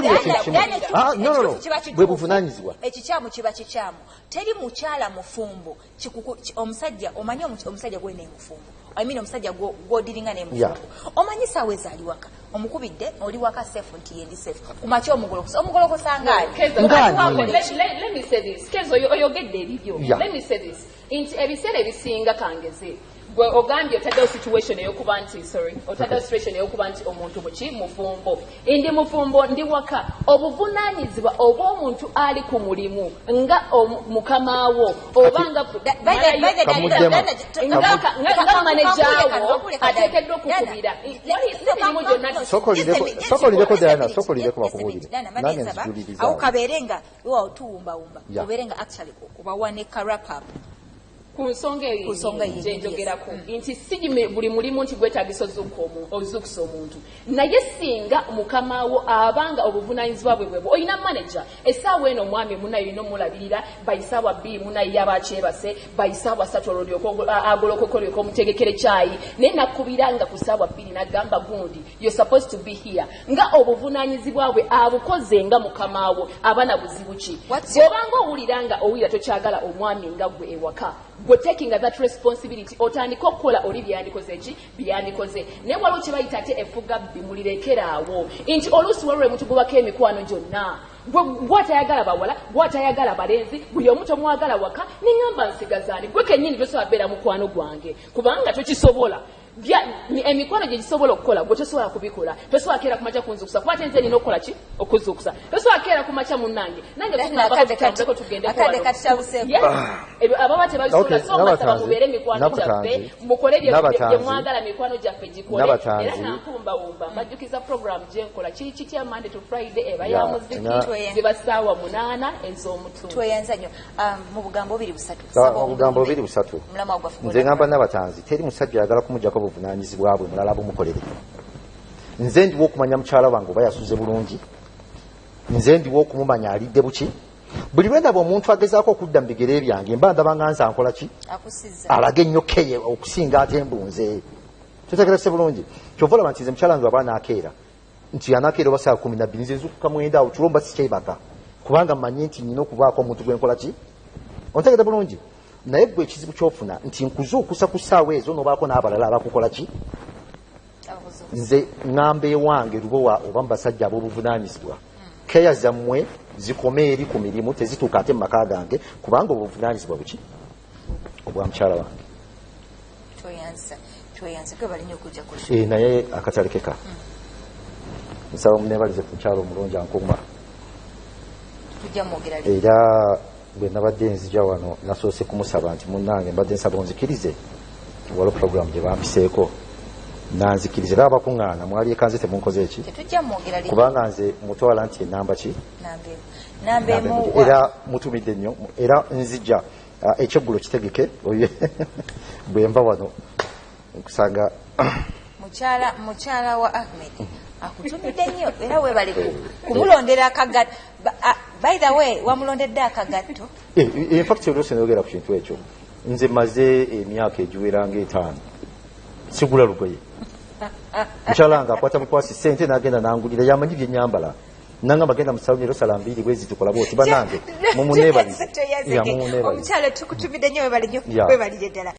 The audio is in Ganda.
no. Bwe buvunanyizibwa. Ekikyamu kiba kikyamu. Teri mukyala mufumbo omusajja omanyi omusajja gwe n'emufumbo. I mean omusajja gw'odiringa n'emufumbo. Omanyi saawa ezaali waka. Omukubidde oli waka safe nti yendi safe. Kumakya omugolokosa ngaali. Let me say this. Kezo oyogedde ebibyo. Let me say this. Ebiseera ebisinga kangeze. Ogambye otaddewo situation eyokuba nti otaddewo situation eyokuba nti omuntu buki mufumbo ndi mufumbo ndi waka obuvunaanyizibwa oba omuntu ali ku mulimu nga mukamaawo obanga nga manejaawo ateekeddwa okukubira emirimu gyonna sokolireko Diana sokolireko bakubuulire nange nzijuliriza awo kabeerenga tuwumbawumba obeerenga actually obawa ne karapap Kusonga njogerako nti sijime buli mulimu nti gwetaagisa ozukusa omuntu naye singa mukamaawo abanga obuvunanyizibwa bwe oyina manager essaawa eno omwami munayo ino mulabirira bayisaawa bbiri munayo yabakyebase bayisaawa ssatu olwolyoko agolokokolyoko omutegekere kyayi naye nakubiranga ku ssaawa bbiri nagamba gundi you're supposed to be here nga obuvunanyizibwa bwe abukoze nga mukamaawo abana buzibu ki bw'obanga owuliranga owulira tokyagala omwami nga gwe ewaka we're taking that responsibility otandika okukola oli byandikoze ki byandikoze naye waliwo kye bayita ate efuga bimulirekeraawo nti oluusi walolwe mutugubako emikwano gyonna gwatayagala bawala gwatayagala balenzi buli omu tomwagala waka neŋŋamba nsigazaani gwe kennyini tosobola beera mukwano gwange kubanga tokisobola emikwano gye gisobola okukola gwe tosobola kubikola tosobola keera kumakya kunzukusa kuba ate nze nina okukola ki okuzukusa tosobola keera kumakya munnange nange tunabako tugende ababa tebabisobola so mbasaba mubeere emikwano gyaffe mukole bye mwagala mikwano gyaffe gikole era nankumbawumba mbajjukiza program gye nkola kiri kitya Monday to Friday eba ya muziki ziba ssaawa 8 ez'omutu tweyanza nnyo mu bugambo 2 nze ngamba n'abatanzi teri musajja ayagala kumujjako buvunaanyizibwa bwe mulala bumukolere nze ndiwo okumanya mukyala wange oba yasuze bulungi nze ndiwo okumumanya alidde buki buli lwe ndaba omuntu agezaako okudda mu bigere byange mba ndabanga nze ankola ki alaga ennyokeye okusinga ate embunze totegerese bulungi kyova olaba nti nze mukyala wange aba anaakeera nti anaakeera oba saa 12 nze nzukuka mwenda awo tulomba sikyebaka kubanga mmanyi nti nina okubaako omuntu gwenkola ki ontegedde bulungi naye gwe ekizibu kyofuna nti nkuzuukusa ku ssaawa ezo n'obaako n'abalala abakukola ki nze ŋŋamba ewange Lubowa oba mu basajja ab'obuvunaanyizibwa keya zammwe zikome eri ku mirimu tezituuka ate mu maka gange kubanga obuvunaanyizibwa buki obwa mukyala wange naye akatalekeka nsaba munebalize ku mukyala omulungi ankuuma era bwe nabadde nzija wano nasoose kumusaba nti munnange mbadde nsaba onzikirize waliwo puroguramu gye bampiseeko nanzikirize era abakuŋŋaana mwali ekanze temunkoze eki kubanga nze mutwala nti enamba ki era mutumidde nnyo era nzija ekyeggulo kitegeke bwe nva wano nkusanga mukyala wa Ahmed akutumidde nnyo era webale kumulondera akagatto by the way wamulondedde akagatto in fact olwose nayogera ku kintu ekyo nze maze emyaka egiwera nga 5 sigula lugoye mukyala nga akwata mukwasi sente n'agenda n'angulira yamanyi bye nyambala nangamba genda mu saluni sala 2 bwezi tukola bwoti banange mumuneebalize omukyala tukutumidde nnyo webale nnyo webalire ddala